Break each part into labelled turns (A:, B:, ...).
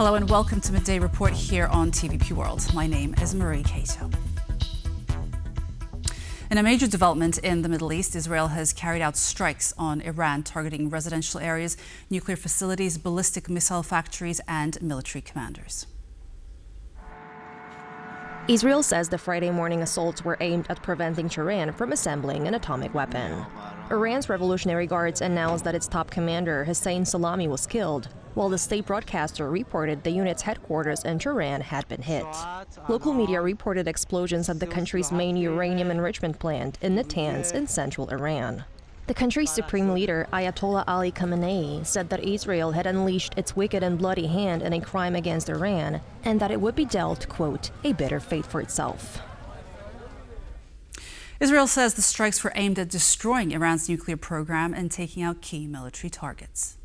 A: Hello and welcome to Midday Report here on TVP World. My name is Marie Cato. In a major development in the Middle East, Israel has carried out strikes on Iran targeting residential areas, nuclear facilities, ballistic missile factories and military commanders.
B: Israel says the Friday morning assaults were aimed at preventing Tehran from assembling an atomic weapon. Iran's Revolutionary Guards announced that its top commander, Hossein Salami, was killed, while the state broadcaster reported the unit's headquarters in Tehran had been hit. Local media reported explosions at the country's main uranium enrichment plant in Natanz in central Iran. The country's supreme leader, Ayatollah Ali Khamenei, said that Israel had unleashed its wicked and bloody hand in a crime against Iran, and that it would be dealt, quote, a bitter fate for itself.
A: Israel says the strikes were aimed at destroying Iran's nuclear program and taking out key military targets.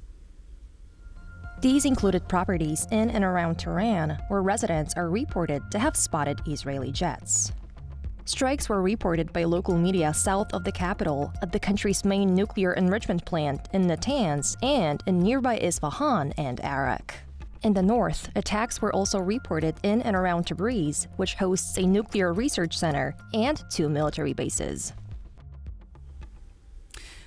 B: These included properties in and around Tehran, where residents are reported to have spotted Israeli jets. Strikes were reported by local media south of the capital at the country's main nuclear enrichment plant in Natanz and in nearby Isfahan and Arak. In the north, attacks were also reported in and around Tabriz, which hosts a nuclear research center and 2 military bases.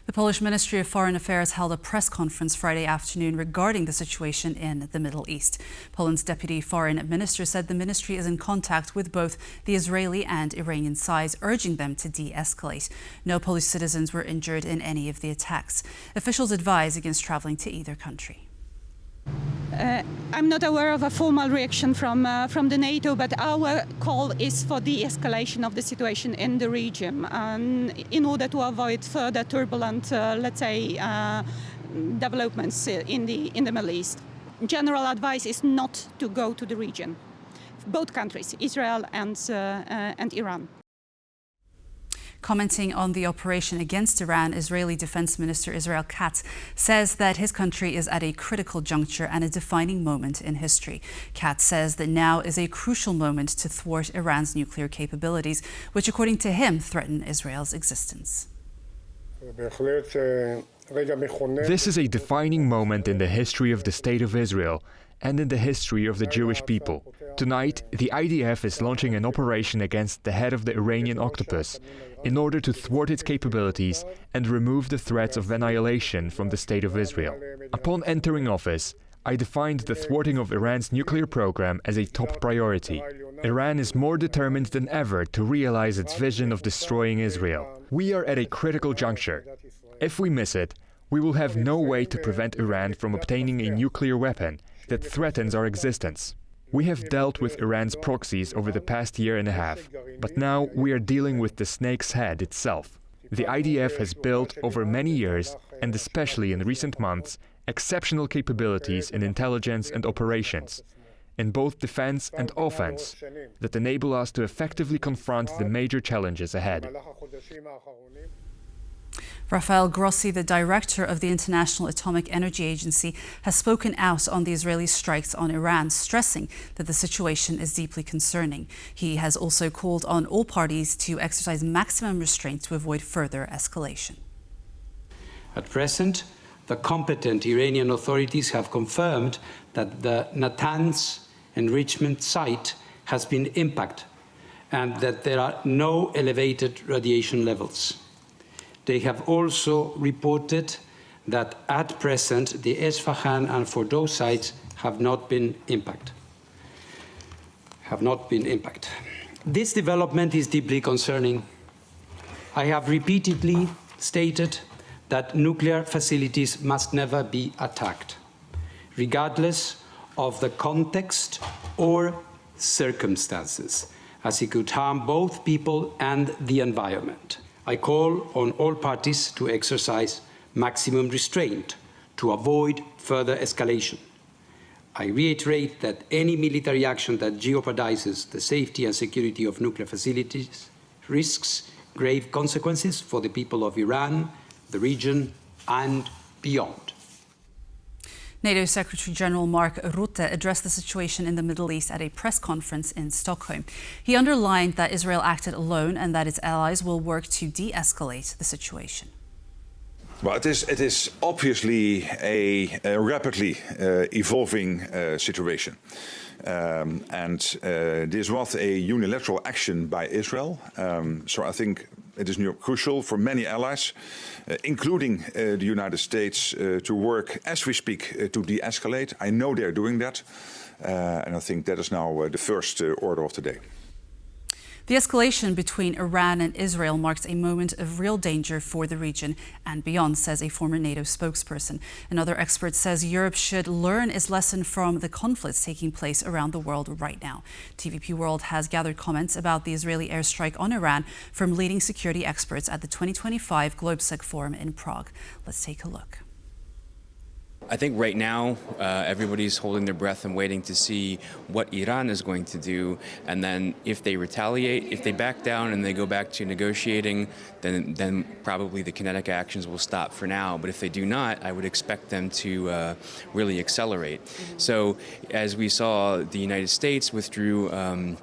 A: The Polish Ministry of Foreign Affairs held a press conference Friday afternoon regarding the situation in the Middle East. Poland's deputy foreign minister said the ministry is in contact with both the Israeli and Iranian sides, urging them to de-escalate. No Polish citizens were injured in any of the attacks. Officials advise against traveling to either country.
C: I'm not aware of a formal reaction from the NATO, but our call is for de-escalation of the situation in the region in order to avoid further turbulent, developments in the Middle East. General advice is not to go to the region, both countries, Israel and Iran.
A: Commenting on the operation against Iran, Israeli Defense Minister Israel Katz says that his country is at a critical juncture and a defining moment in history. Katz says that now is a crucial moment to thwart Iran's nuclear capabilities, which, according to him, threaten Israel's existence.
D: This is a defining moment in the history of the State of Israel and in the history of the Jewish people. Tonight, the IDF is launching an operation against the head of the Iranian octopus in order to thwart its capabilities and remove the threats of annihilation from the State of Israel. Upon entering office, I defined the thwarting of Iran's nuclear program as a top priority. Iran is more determined than ever to realize its vision of destroying Israel. We are at a critical juncture. If we miss it, we will have no way to prevent Iran from obtaining a nuclear weapon that threatens our existence. We have dealt with Iran's proxies over the past year and a half, but now we are dealing with the snake's head itself. The IDF has built over many years, and especially in recent months, exceptional capabilities in intelligence and operations, in both defense and offense, that enable us to effectively confront the major challenges ahead.
A: Rafael Grossi, the director of the International Atomic Energy Agency, has spoken out on the Israeli strikes on Iran, stressing that the situation is deeply concerning. He has also called on all parties to exercise maximum restraint to avoid further escalation.
E: At present, the competent Iranian authorities have confirmed that the Natanz enrichment site has been impacted and that there are no elevated radiation levels. They have also reported that at present the Isfahan and Fordow sites have not been impacted. This development is deeply concerning. I have repeatedly stated that nuclear facilities must never be attacked, regardless of the context or circumstances, as it could harm both people and the environment. I call on all parties to exercise maximum restraint to avoid further escalation. I reiterate that any military action that jeopardizes the safety and security of nuclear facilities risks grave consequences for the people of Iran, the region, and beyond.
A: NATO Secretary General Mark Rutte addressed the situation in the Middle East at a press conference in Stockholm. He underlined that Israel acted alone and that its allies will work to de-escalate the situation.
F: Well, it is obviously a rapidly evolving situation. This was a unilateral action by Israel. So I think it is crucial for many allies, including the United States, to work as we speak to de-escalate. I know they're doing that. And I think that is now the first order of the day.
A: The escalation between Iran and Israel marks a moment of real danger for the region and beyond, says a former NATO spokesperson. Another expert says Europe should learn its lesson from the conflicts taking place around the world right now. TVP World has gathered comments about the Israeli airstrike on Iran from leading security experts at the 2025 GlobeSec Forum in Prague. Let's take a look.
G: I think right now everybody's holding their breath and waiting to see what Iran is going to do, and then if they retaliate, if they back down and they go back to negotiating, then probably the kinetic actions will stop for now. But if they do not, I would expect them to really accelerate. So as we saw, the United States withdrew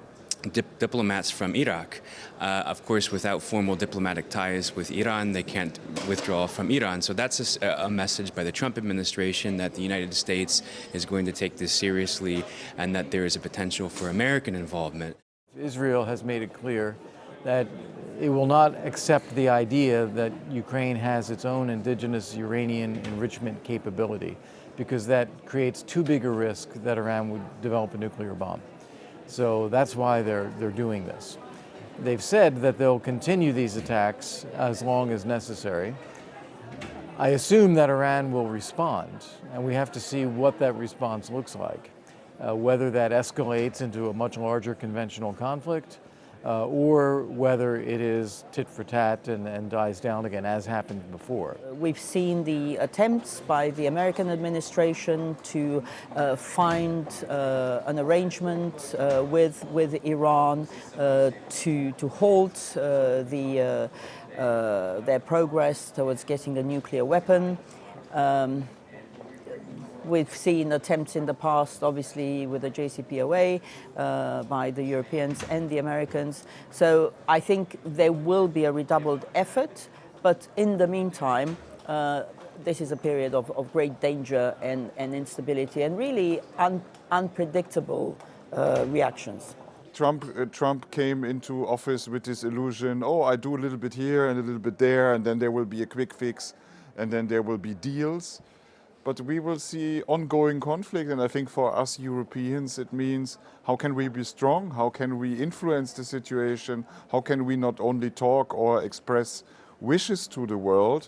G: diplomats from Iraq. Of course, without formal diplomatic ties with Iran, they can't withdraw from Iran. So that's a message by the Trump administration that the United States is going to take this seriously and that there is a potential for American involvement.
H: Israel has made it clear that it will not accept the idea that Ukraine has its own indigenous uranium enrichment capability, because that creates too big a risk that Iran would develop a nuclear bomb. So that's why they're doing this. They've said that they'll continue these attacks as long as necessary. I assume that Iran will respond, and we have to see what that response looks like, whether that escalates into a much larger conventional conflict, or whether it is tit for tat and dies down again, as happened before.
I: We've seen the attempts by the American administration to find an arrangement with Iran to halt their progress towards getting a nuclear weapon. We've seen attempts in the past, obviously, with the JCPOA by the Europeans and the Americans. So I think there will be a redoubled effort, but in the meantime, this is a period of great danger and instability and really unpredictable reactions.
J: Trump came into office with this illusion, oh, I do a little bit here and a little bit there, and then there will be a quick fix, and then there will be deals. But we will see ongoing conflict, and I think for us Europeans it means how can we be strong, how can we influence the situation, how can we not only talk or express wishes to the world.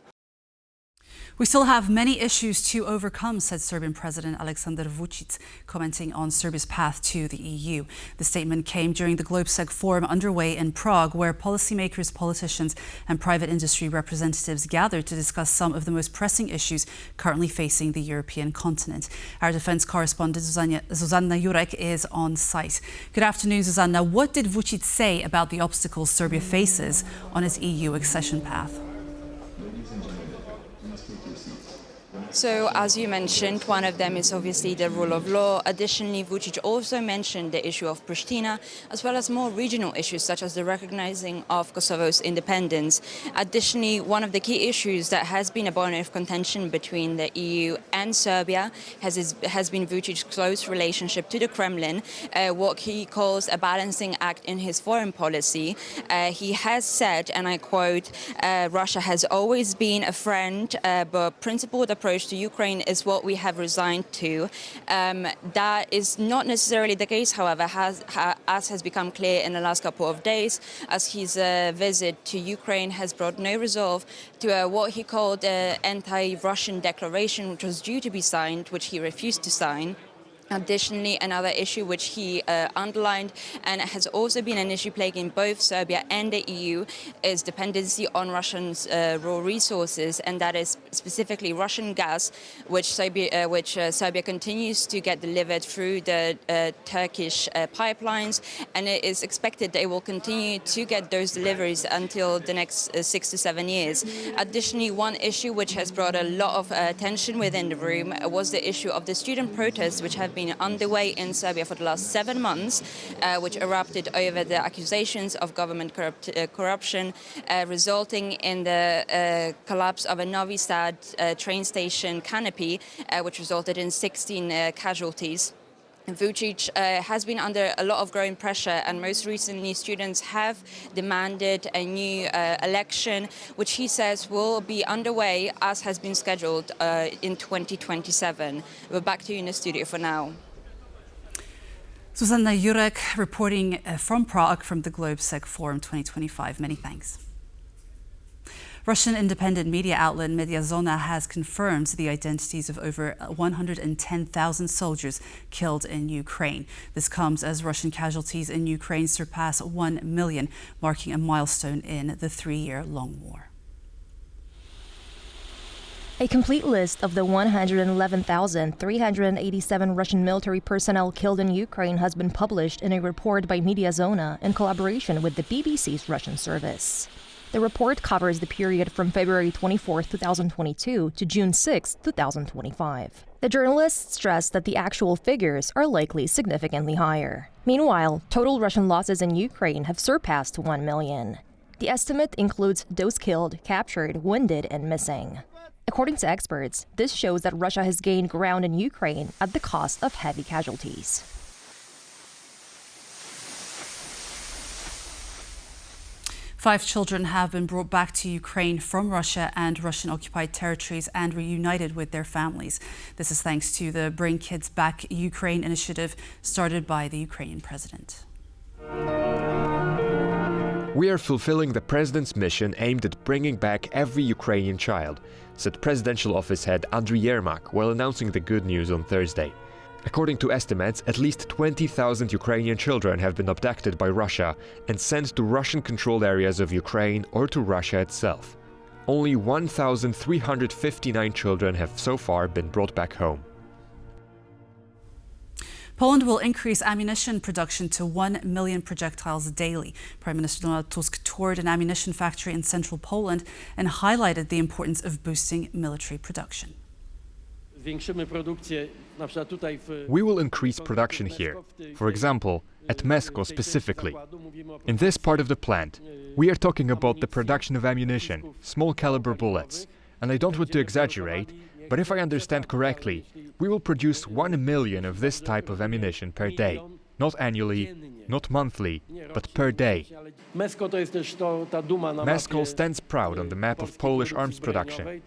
A: We still have many issues to overcome, said Serbian President Aleksandar Vučić, commenting on Serbia's path to the EU. The statement came during the GlobeSec Forum underway in Prague, where policymakers, politicians and private industry representatives gathered to discuss some of the most pressing issues currently facing the European continent. Our defence correspondent Zuzanna Jurek is on site. Good afternoon, Zuzanna. What did Vučić say about the obstacles Serbia faces on its EU accession path?
K: So, as you mentioned, one of them is obviously the rule of law. Additionally, Vučić also mentioned the issue of Pristina, as well as more regional issues such as the recognizing of Kosovo's independence. Additionally, one of the key issues that has been a bone of contention between the EU and Serbia has been Vučić's close relationship to the Kremlin, what he calls a balancing act in his foreign policy. He has said, and I quote, Russia has always been a friend, but principled approach to Ukraine is what we have resigned to. That is not necessarily the case, however, as has become clear in the last couple of days, as his visit to Ukraine has brought no resolve to what he called an anti-Russian declaration, which was due to be signed, which he refused to sign. Additionally, another issue which he underlined, and has also been an issue plaguing both Serbia and the EU, is dependency on Russia's raw resources, and that is specifically Russian gas, which Serbia continues to get delivered through the Turkish pipelines, and it is expected they will continue to get those deliveries until the next 6 to 7 years. Additionally, one issue which has brought a lot of attention within the room was the issue of the student protests which have been been underway in Serbia for the last 7 months, which erupted over the accusations of government corruption, resulting in the collapse of a Novi Sad train station canopy, which resulted in 16 casualties. Vučić has been under a lot of growing pressure, and most recently students have demanded a new election, which he says will be underway as has been scheduled in 2027. We're back to you in the studio for now.
A: Susanna Jurek reporting from Prague from the GlobeSec Forum 2025. Many thanks. Russian independent media outlet Mediazona has confirmed the identities of over 110,000 soldiers killed in Ukraine. This comes as Russian casualties in Ukraine surpass 1 million, marking a milestone in the 3-year-long war.
B: A complete list of the 111,387 Russian military personnel killed in Ukraine has been published in a report by Mediazona in collaboration with the BBC's Russian service. The report covers the period from February 24, 2022 to June 6, 2025. The journalists stressed that the actual figures are likely significantly higher. Meanwhile, total Russian losses in Ukraine have surpassed 1 million. The estimate includes those killed, captured, wounded, and missing. According to experts, this shows that Russia has gained ground in Ukraine at the cost of heavy casualties.
A: Five children have been brought back to Ukraine from Russia and Russian-occupied territories and reunited with their families. This is thanks to the Bring Kids Back Ukraine initiative started by the Ukrainian president.
D: We are fulfilling the president's mission aimed at bringing back every Ukrainian child, said presidential office head Andriy Yermak while announcing the good news on Thursday. According to estimates, at least 20,000 Ukrainian children have been abducted by Russia and sent to Russian-controlled areas of Ukraine or to Russia itself. Only 1,359 children have so far been brought back home.
A: Poland will increase ammunition production to 1 million projectiles daily. Prime Minister Donald Tusk toured an ammunition factory in central Poland and highlighted the importance of boosting military production.
D: We will increase production here, for example, at Mesko specifically. In this part of the plant, we are talking about the production of ammunition, small caliber bullets. And I don't want to exaggerate, but if I understand correctly, we will produce 1 million of this type of ammunition per day. Not annually, not monthly, but per day. Mesko stands proud on the map of Polish arms production.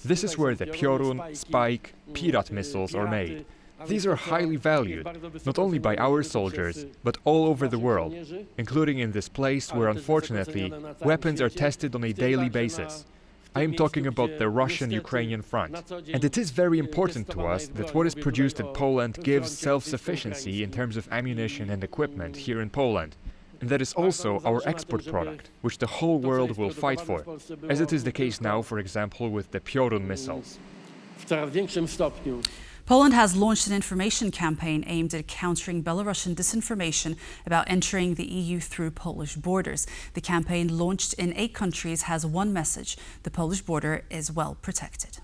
D: This is where the Piorun, Spike, Pirat missiles are made. These are highly valued, not only by our soldiers, but all over the world, including in this place where, unfortunately, weapons are tested on a daily basis. I am talking about the Russian-Ukrainian front. And it is very important to us that what is produced in Poland gives self-sufficiency in terms of ammunition and equipment here in Poland. And that is also our export product, which the whole world will fight for, as it is the case now, for example, with the Piorun missiles.
A: Poland has launched an information campaign aimed at countering Belarusian disinformation about entering the EU through Polish borders. The campaign, launched in 8 countries, has one message: the Polish border is well protected.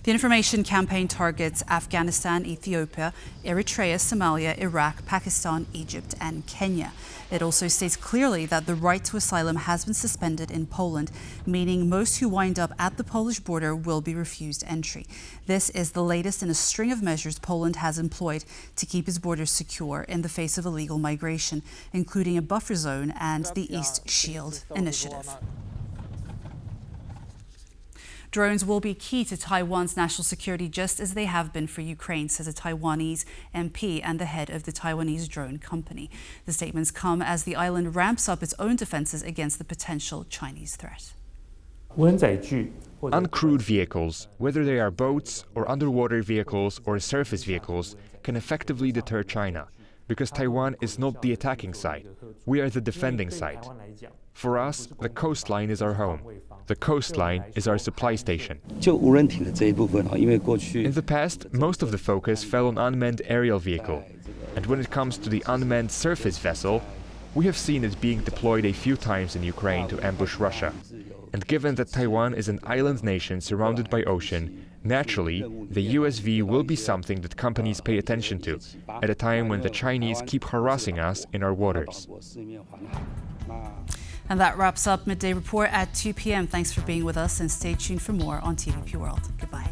A: The information campaign targets Afghanistan, Ethiopia, Eritrea, Somalia, Iraq, Pakistan, Egypt, and Kenya. It also states clearly that the right to asylum has been suspended in Poland, meaning most who wind up at the Polish border will be refused entry. This is the latest in a string of measures Poland has employed to keep its borders secure in the face of illegal migration, including a buffer zone and the East Shield initiative. Drones will be key to Taiwan's national security, just as they have been for Ukraine, says a Taiwanese MP and the head of the Taiwanese drone company. The statements come as the island ramps up its own defenses against the potential Chinese threat.
D: Uncrewed vehicles, whether they are boats or underwater vehicles or surface vehicles, can effectively deter China, because Taiwan is not the attacking side. We are the defending side. For us, the coastline is our home. The coastline is our supply station. In the past, most of the focus fell on unmanned aerial vehicle. And when it comes to the unmanned surface vessel, we have seen it being deployed a few times in Ukraine to ambush Russia. And given that Taiwan is an island nation surrounded by ocean, Naturally, the USV will be something that companies pay attention to, at a time when the Chinese keep harassing us in our waters.
A: And that wraps up Midday Report at 2 p.m. Thanks for being with us, and stay tuned for more on TVP World. Goodbye.